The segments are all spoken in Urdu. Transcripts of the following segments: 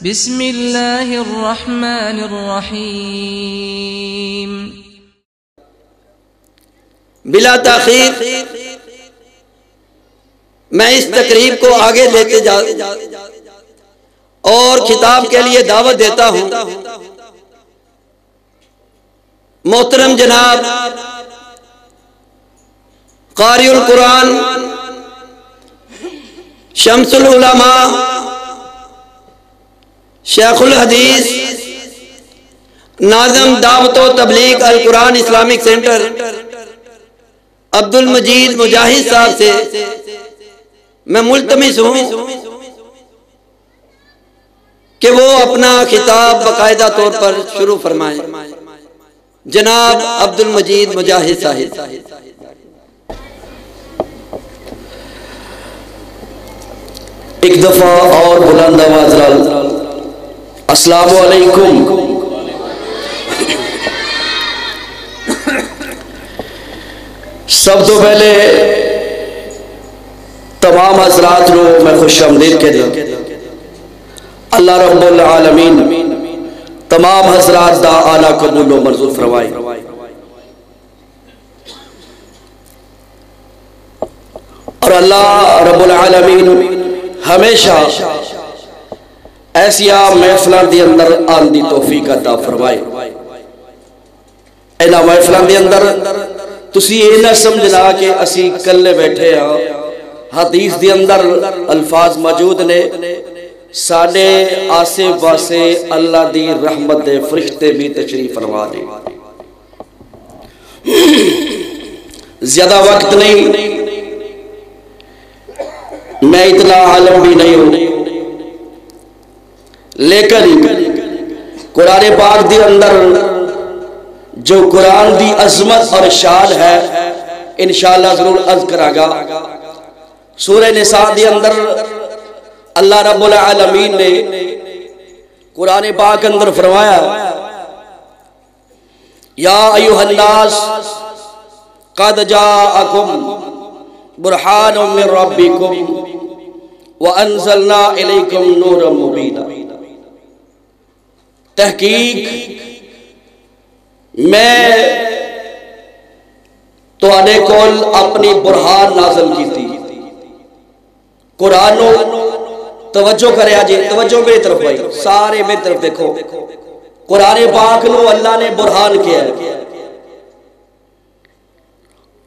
بسم اللہ الرحمن الرحیم۔ بلا تاخیر میں اس تقریب کو آگے لیتے جا اور خطاب کے لیے دعوت دیتا ہوں محترم جناب قاری القرآن، شمس العلماء، شیخ الحدیث، ناظم دعوت و تبلیغ القرا اسلامک سنٹر عبدالمجید مجاہد صاحب سے میں ملتمس ہوں کہ وہ اپنا خطاب باقاعدہ طور پر شروع فرمائیں۔ جناب عبدالمجید مجاہد صاحب۔ ایک دفعہ اور بلند آواز السلام علیکم۔ سب تو پہلے تمام حضرات کو میں خوش آمدید کہتا ہوں۔ اللہ رب العالمین تمام حضرات دا اعلیٰ قبول و منظور فرمائے۔ اور اللہ رب العالمین ہمیشہ ایسی محفلان دی اندر آن دی توفیق عطا فرمائے۔ اینا محفلان دی اندر تسی یہ نہ سمجھنا کہ اسی کلے بیٹھے ہیں۔ حدیث دی اندر الفاظ موجود نے، ساڑھے آسے واسے اللہ دی رحمت دے فرشتے بھی تشریف فرما دے۔ زیادہ وقت نہیں، میں اتنا عالم بھی نہیں ہوں، لیکن قرآن پاک دی اندر جو قرآن دی عظمت اور شان ہے انشاءاللہ ضرور عرض کرا گا۔ سورہ نساء دی اندر اللہ رب العالمین نے قرآن پاک اندر فرمایا یا ایوہ الناس قد جاءکم برہان من ربکم وَأَنزَلْنَا إِلَيْكُمْ نُورًا مُبِينًا۔ تحقیق میں تو آنے کول اپنی برہان نازل کی تھی۔ قرآن توجہ کرے آجے، توجہ میری طرف بھائی، سارے میری طرف دیکھو۔ قرآن پاک نو اللہ نے برہان کیا ہے،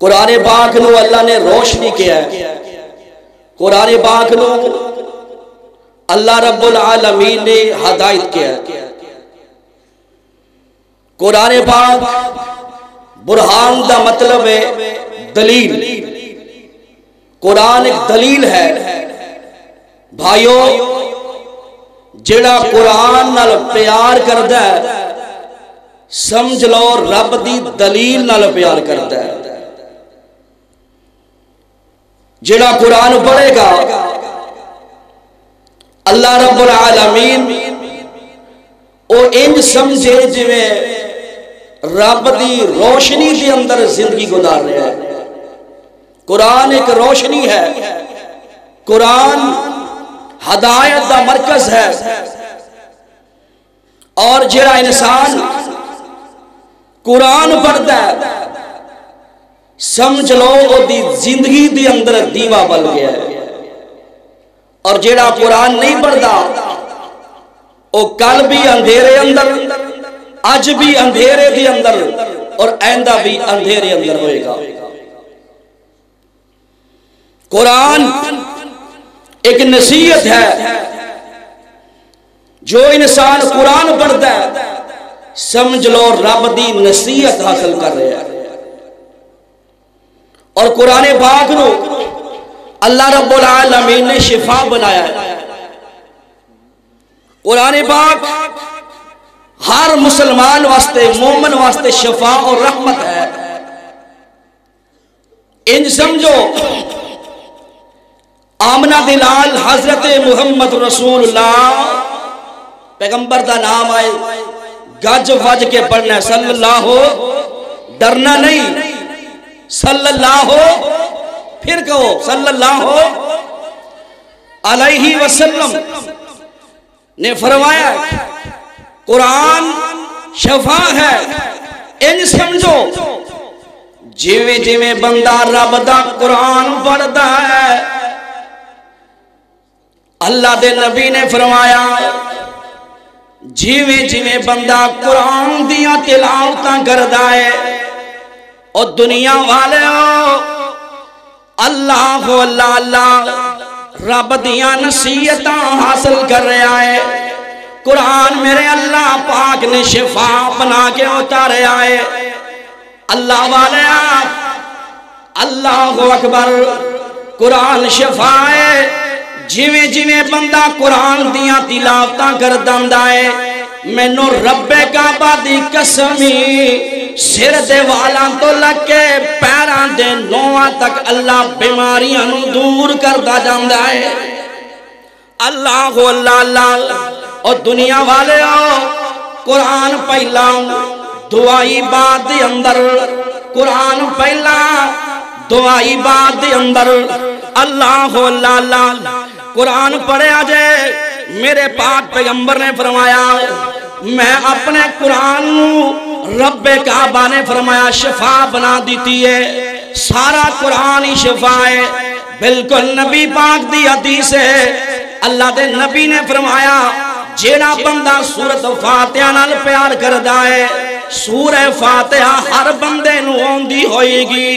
قرآن پاک نو اللہ نے روشنی کیا ہے، قرآن پاک نو اللہ رب العالمین نے ہدایت کیا ہے۔ قرآن پاک برہان دا مطلب ہے دلیل۔ قرآن ایک دلیل ہے بھائیو، جڑا قرآن نال پیار کردا ہے سمجھ لو رب دی دلیل نال پیار کردا ہے۔ جڑا قرآن پڑھے گا اللہ رب العالمین او انج سمجھے جویں رب دی روشنی دے اندر زندگی گزار رہا ہے۔ قرآن ایک روشنی ہے، قرآن ہدایت دا مرکز ہے، اور جڑا انسان قرآن پڑھتا ہے سمجھ لو وہ دی زندگی دی اندر دیوا بل گیا ہے، اور جیڑا قرآن نہیں پڑھتا وہ کل بھی اندھیرے اندر، آج بھی اندھیرے دی اندر، اور آئندہ بھی اندھیرے اندر ہوئے گا۔ قرآن ایک نصیحت ہے، جو انسان قرآن پڑھتا ہے سمجھ لو رب دی نصیحت حاصل کر رہے ہیں۔ اور قرآن پاک نو اللہ رب العالمین نے شفا بنایا ہے۔ قرآن پاک ہر مسلمان واسطے، مومن واسطے شفا اور رحمت ہے۔ ان سمجھو آمنہ دلال حضرت محمد رسول اللہ پیغمبر دا نام آئے گج وج کے پڑھنا ہے، صلی اللہ ہو، ڈرنا نہیں، صلی اللہ ہو، پھر کہو صلی اللہ ہو علیہ وسلم۔ نے فرمایا قرآن شفا ہے، ان سمجھو جیویں جیویں بندہ رب دا قرآن پڑھدا ہے، اللہ دے نبی نے فرمایا جیویں جیویں بندہ قرآن دیاں تلاوتاں کردا ہے، اور دنیا والے ہو اللہ اللہ اللہ رب دیاں نصیحتاں حاصل کر رہا ہے، قرآن میرے اللہ پاک نے شفا بنا کے اتاریا ہے۔ اللہ والے اللہ اکبر، قرآن شفا ہے، جیویں جیویں بندہ قرآن دیاں تلاوتاں کرداندا ہے، مینوں رب کعبہ دی قسمی سر دے والاں تو لگ کے پیراں دے نواں تک اللہ بیماریاں نو دور کردا جاندا ہے۔ اللہ اللہ اللہ، اور دنیا والے ہو قرآن پہلا دعائی بات دے اندر، قرآن پہلا دعائی بات دے اندر، اللہ اللہ اللہ قرآن پڑھے آجے، میرے پاک پیغمبر نے فرمایا میں اپنے قرآن رب کعبہ نے فرمایا شفا بنا دیتی ہے، سارا قرآن ہی شفا ہے، بالکل نبی پاک دی حدیث ہے، اللہ دے نبی نے فرمایا جیڑا بندہ سورت فاتحہ نال پیار کردا ہے، سورہ فاتحہ ہر بندے نو اوندی ہوئے گی۔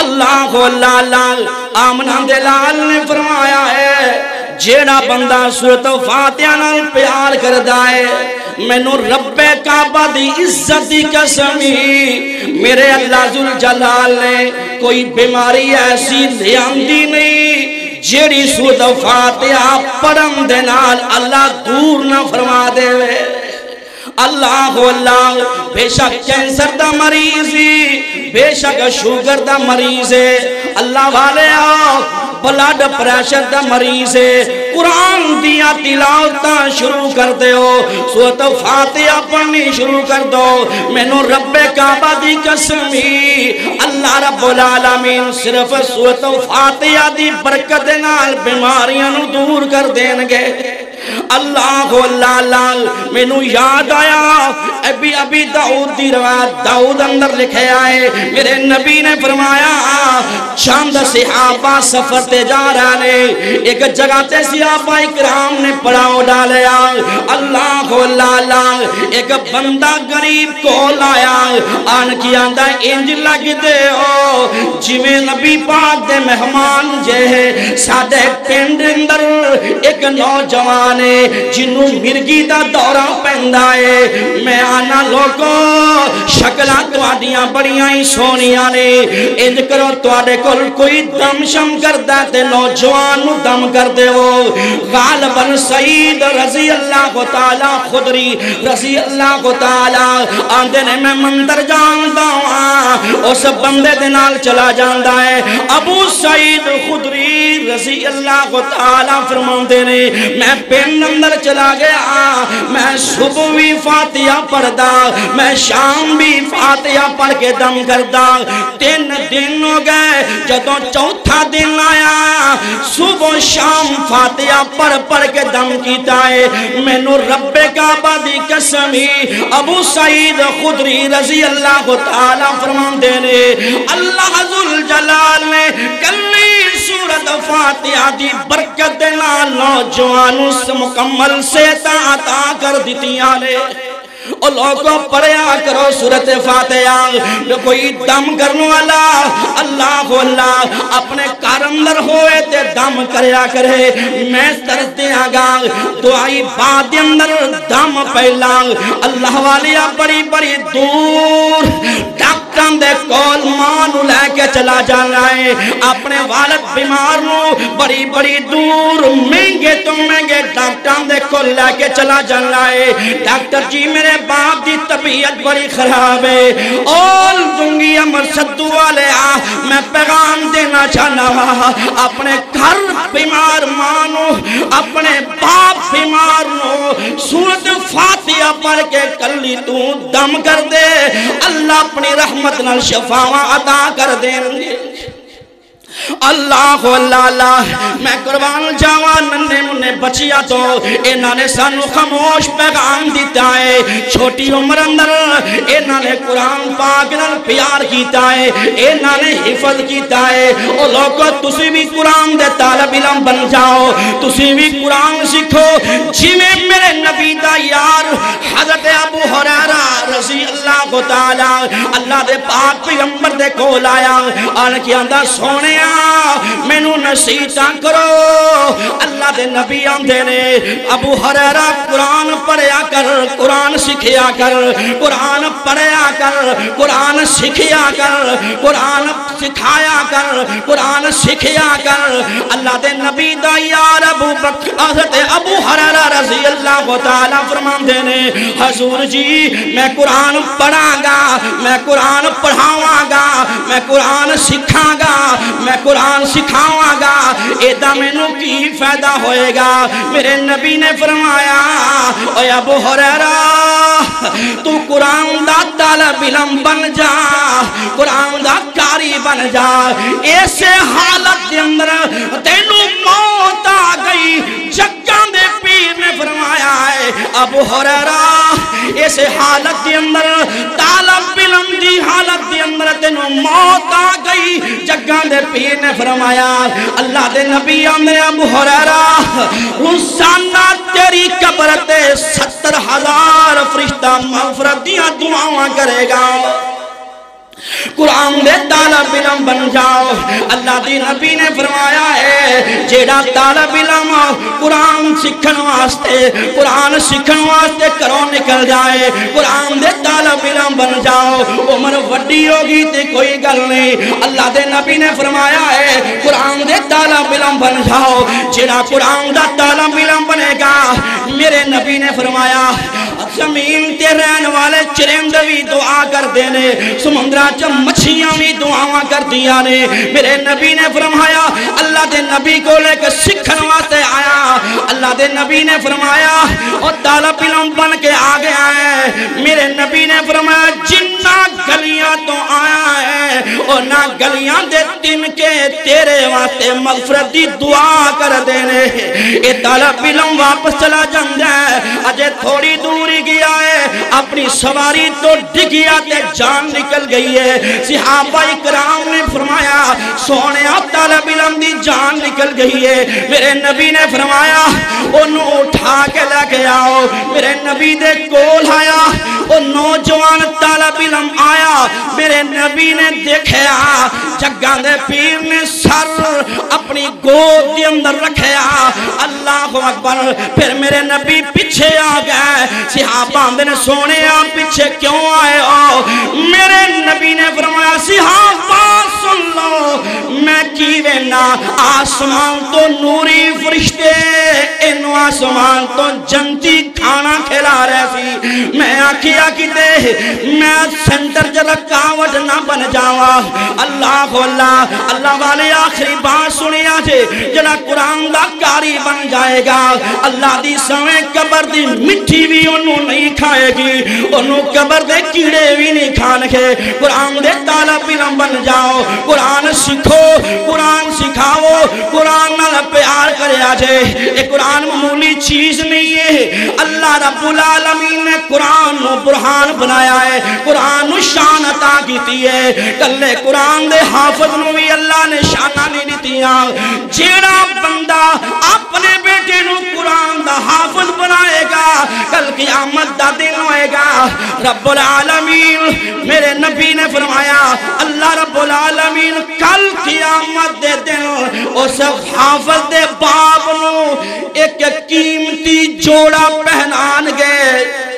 اللہ اللہ اللہ آمنہ دلال نے فرمایا ہے جیڑا بندہ سورت فاتحہ نال پیار کردا ہے، مینوں رب کعبہ دی عزت دی قسمی میرے اللہ ذوالجلال نے کوئی بیماری ایسی لیاندی نہیں جیڑی سورت فاتحہ پڑھن دے نال اللہ دور نہ فرما دے وے۔ اللہ اللہ، بے شک کینسر دا مریض ہی، بے شک شوگر دا مریض ہے، اللہ والے بلڈ پریشر دا مریض ہے، قرآن دیا تلاوتاں شروع کر دے ہو، سورت فاتحہ پڑھنی شروع کر دو، مینوں رب کعبہ دی قسمی اللہ رب العالمین صرف سورت فاتحہ دی برکت نال بیماریاں نو دور کر دین گے۔ اللہ اللہ اللہ، مینوں یاد آیا ابھی داؤد دی روایت، داؤد اندر لکھے آئے میرے نبی نے فرمایا چند صحابہ سفر تے جا رہا نے، ایک جگہ تے صحابہ اکرام نے پڑاؤ ڈالیا، اللہ اللہ اللہ ایک بندہ غریب کو لایا، آن کی آندہ انج لگ دے ہو جویں نبی پاک دے مہمان جے سادے پنڈ اندر ایک نوجوان جنوں مرگی دا دورہ پہندا ہے، میں آنا لوگوں شکلاں تواڈیاں بڑیاں ہی سونیاں نے، انج کرو تواڈے کول کوئی دم شم کردا تے نوجوان نو دم کر دیو۔ غالباً سعید رضی اللہ تعالی خدری رضی اللہ تعالی آندے نے میں مندر جاندا ہاں، اس بندے دے نال چلا جاندا ہے۔ ابو سعید خدری رضی اللہ تعالی فرماندے نے میں پنڈ اندر چلا گیا، میں صبح بھی فاتحہ پڑھدا، میں شام بھی فاتحہ پڑھ کے دم کردا، 3 دن ہو گئے، جدوں چوتھا دن آیا صبح شام فاتحہ پڑھ کے دم کیتا ہے، مینوں رب کعبہ دی قسمی ابو سعید خدری رضی اللہ تعالی فرماندے نے اللہ ذوالجلال نے کلی سورت فاتحہ دی برکت دے نال نوجوانوں سے مکمل صحتاں عطا کر دیتیاں نے۔ اور لوگوں پڑھیا کرو سورت فاتحہ، کوئی دم کرنے والا اللہ اللہ اپنے کار اندر ہوئے تے دم کریا کرے، میں طرز دیا گا دعائی بعد اندر دم پہلا، اللہ والیا بڑی بڑی دور ڈاکٹران دے کول مانو لے کے چلا جانا ہے، اپنے والد بیمار نو بڑی بڑی دور مہنگے تو مہنگے ڈاکٹران دے کول لے کے چلا جانا ہے، ڈاکٹر جی میرے باپ دی طبیعت بڑی خراب ہے، اول دنگی امر صدو والے میں پیغام دینا چاہنا اپنے گھر بیمار مانو، اپنے باپ بیمار نو سورت فاتحہ پڑھ کے کلی تو دم کر دے، اللہ اپنی رحمت نال شفاواں عطا کر دیں گے۔ اللہ اللہ میں قربان جاوان ننے منے بچیا تو انہاں نے سانو خاموش پیغام دیتا ہے چھوٹی عمر اندر انہاں نے قرآن پاک نال پیار کیتا ہے انہاں نے حفظ کیتا ہے او لوگو تسی بھی قرآن دے طالب علم بن جاؤ تسی بھی قرآن سکھو جی میں میرے نبی دا یار حضرت ابو ہریرہ رضی اللہ کو تعالی اللہ دے پاک پیغمبر دے کول آیا آن کی اندہ سونیا میں نو نصیحتاں کرو اللہ دے نبی آندے نے ابو ہریرہ قرآن پڑھیا کر قرآن سکھیا کر قرآن پڑھیا کر قرآن سکھیا کر قرآن سکھایا کر قرآن سکھیا کر اللہ دے نبی دا یار حضرت ابو ہریرہ رضی اللہ تعالیٰ فرمان دینے حضور جی میں قرآن پڑھاں گا میں قرآن پڑھاواں گا میں قرآن سکھاں گا میں قرآن سکھاواں گا ایدہ میں نو کی فائدہ ہوئے گا میرے نبی نے فرمایا اے ابو ہریرہ تو قرآن دا طالب علم بن جا قرآن دا قاری بن جا ایسے حالت دے اندر تینو موت آ گئی جگان دے پیر نے فرمایا ہے ابو ہریرہ ایسے حالت دے اندر طالب علم دی حالت دے اندر تینو موت آ گئی جگان دے پیر نے فرمایا اللہ دے نبی آمدے ابو ہریرہ روزانہ تیری قبر تے 70,000 فرشتہ مغفرت دیا دعاواں کرے گا قرآن دے طالب علم بن جاؤ اللہ دی نبی نے فرمایا ہے جیڑا طالب علم قرآن سکھن واسطے قرآن سکھن واسطے کرو نکل جائے قرآن دے طالب علم بن جاؤ عمر وڈی ہوگی تے کوئی گل نہیں اللہ دے نبی نے فرمایا ہے قرآن دے طالب علم بن جاؤ جیڑا قرآن دا طالب علم بنے گا میرے نبی نے فرمایا زمین تے رہن والے چرند بھی دعا کر دینے سمندرہ مچھیاں بھی دعاواں کر دیا نے میرے نبی نے فرمایا اللہ دے نبی کو لے کے سکھن واسطے آیا اللہ دے نبی نے فرمایا اور طالب علم بن کے آگے آئے میرے نبی نے فرمایا جنہ گلیاں تو آیا ہے اور نہ گلیاں دے تن کے تیرے واسطے مغفرت دی دعا کر دینے اے طالب علم واپس چلا جاندہ ہے اجے تھوڑی دوری گیا ہے اپنی سواری تو ڈگیا تے جان نکل گئی ہے صحابہ اکرام نے فرمایا سونے طالب علم دی جان نکل گئی ہے میرے نبی نے فرمایا انہوں اٹھا کے لے کے آؤ میرے نبی دے کول آیا وہ نوجوان طالب علم آیا میرے نبی نے دیکھیا جگان دے پیر نے سر اپنی گود دی اندر رکھیا اللہ اکبر پھر میرے نبی پیچھے آ گئے صحابہ نے سونے آپ پیچھے کیوں آئے ہو میرے نبی نے فرمایا صحابہ سن لو میں کیوینا آسمان تو نوری فرشتے انو آسمان تو جنتی کھانا کھلا رہے سی میں آکھیا کی دے میں سنٹر جلک کاوٹ نہ بن جاوا اللہ اللہ اللہ والے آخری بات سنی آجے جلا قرآن دا قاری بن جائے گا اللہ دی سویں قبر دی مٹھی بھی انہوں نہیں کھائے گی انہوں قبر دے کیڑے بھی نہیں کھان کے قرآن دے طالب علم بن جاؤ قرآن سکھو قرآن سکھاؤ قرآن نال پیار کرے آجے یہ قرآن معمولی چیز نہیں ہے اللہ رب العالمین نے قرآن و برہان بنایا ہے قرآن و شان عطا کیتی ہے کلے قرآن دے حافظ نو بھی اللہ نے شانہ نہیں دیتیاں جیڑا بندہ اپنے بیٹے نو قرآن دا حافظ بنائے گا کل قیامت دا دن ہوئے گا رب العالمین میرے نبی نے فرمایا اللہ رب العالمین کل قیامت دے دن اس حافظ دے باپ نو ایک قیمتی جوڑا پہنان گئے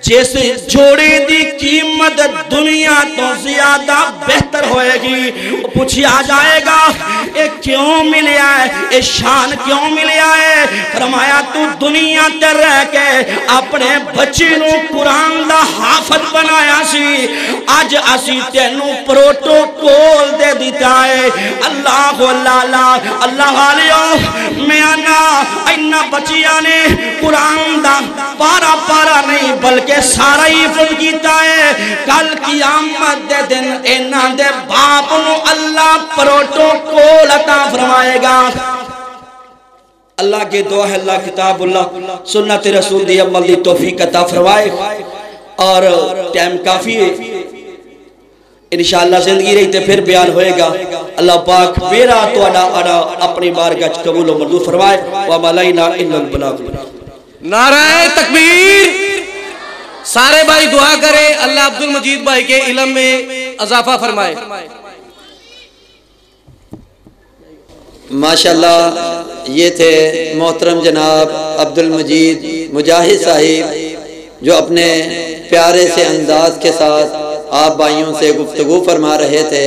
جیسے جوڑے دی قیمت دنیا تو زیادہ بہتر ہوئے گی پوچھیا جائے گا اے کیوں ملیا ہے اے شان کیوں ملیا ہے فرمایا تو دنیا تے رہ کے اپنے بچی نو قرآن دا حافظ بنایا سی آج اسی تینو پروٹوکول دے دیتا ہے اللہ اللہ اللہ والیوں میں آنا اینا بچیاں نے قرآن دا پارا پارا نہیں بلکہ سارا حفظ کیتا ہے کل قیامت دے دن انہاں دے باپ نو اللہ اللہ پروٹوکول عطا فرمائے گا۔ اللہ کے دعا ہے اللہ کتاب اللہ سنت رسول دی عمل دی توفیق عطا فرمائے، اور ٹائم کافی ہے، انشاءاللہ زندگی رہی تے پھر بیان ہوئے گا۔ اللہ پاک میرا تو انا اپنی بارگاہ قبول و منظور فرمائے۔ وَمَا عَلَيْنَا إِلَّا الْبَلَاغُ۔ نعرہ تکبیر۔ سارے بھائی دعا کریں اللہ عبدالمجید بھائی کے علم میں اضافہ فرمائے۔ ماشاءاللہ یہ تھے محترم جناب عبدالمجید مجاہد صاحب، جو اپنے پیارے سے انداز کے ساتھ آپ بھائیوں سے گفتگو فرما رہے تھے۔